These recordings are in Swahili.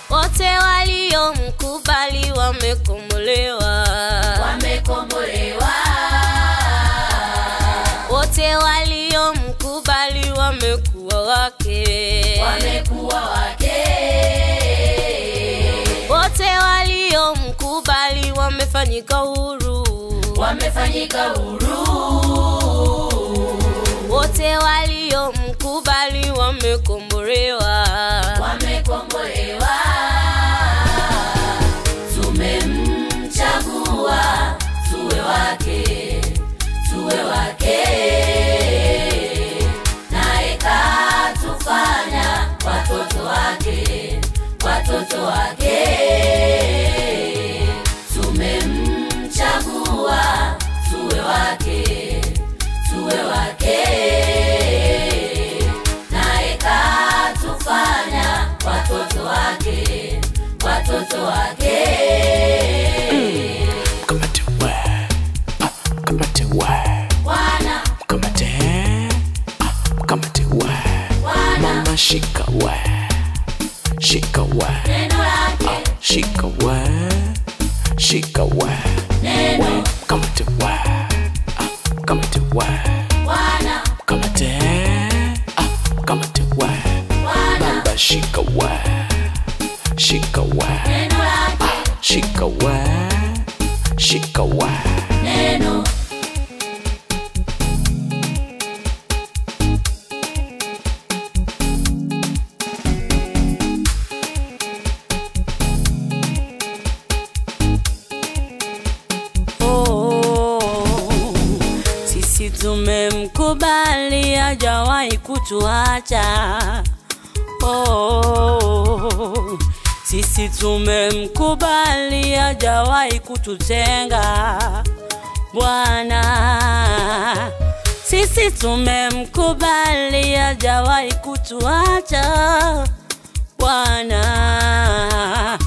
Wote waliomkubali wamekombolewa. Wote waliomkubali wamekuwa wake. Wote waliomkubali wamefanyika huru. Wote waliomkubali wamekombolewa. Tumemchagua tuwe wake, naye katufanya watoto wake. Tumemchagua tuwe wake, naye katufanya watoto wake. Mama shika we, come to shika we. Neno. Sisi tumemkubali hajawahi kutuacha. Sisi tumemkubali hajawahi kututenga. Bwana, sisi tumemkubali hajawahi kutuacha. Bwana,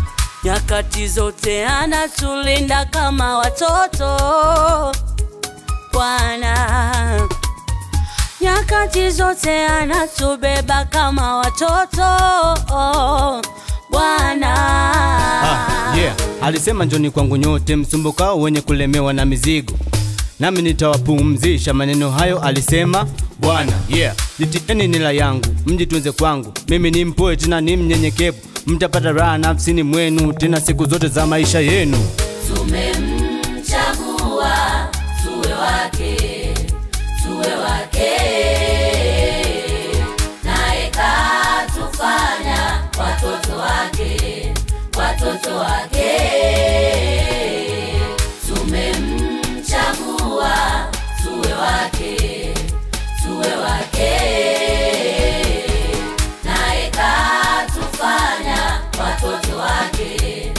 nyakati zote anatulinda kama watoto. Bwana, nyakati zote anatubeba kama watoto. Bwana, alisema njoni kwangu nyote msumbukao wenye kulemewa na mizigo, nami nitawapumzisha. Maneno hayo alisema Bwana. Litieni nila yangu, mjitunze kwangu, mimi ni mpole tena ni mnyenyekevu, mtapata raha nafsini mwenu tena siku zote za maisha yenu. Tumemchagua tuwe wake, naye katufanya watoto wake. Tumemchagua tuwe wake, naye katufanya watoto wake.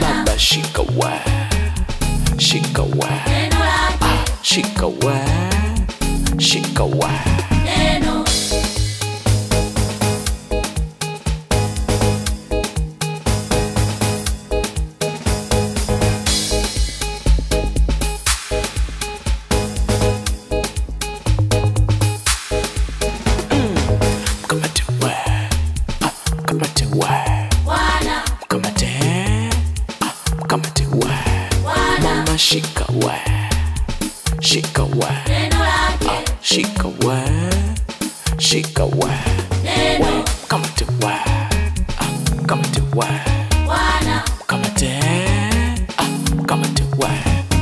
Mama shika we, shika we. Neno. shika wa, neno lake, shika wa, shika wa, neno, kamate wa, kamate wa, Bwana, kamate, kamate wa,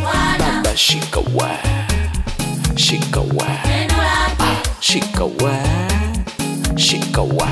Bwana, baba shika wa, shika wa, neno lake, shika wa, shika wa.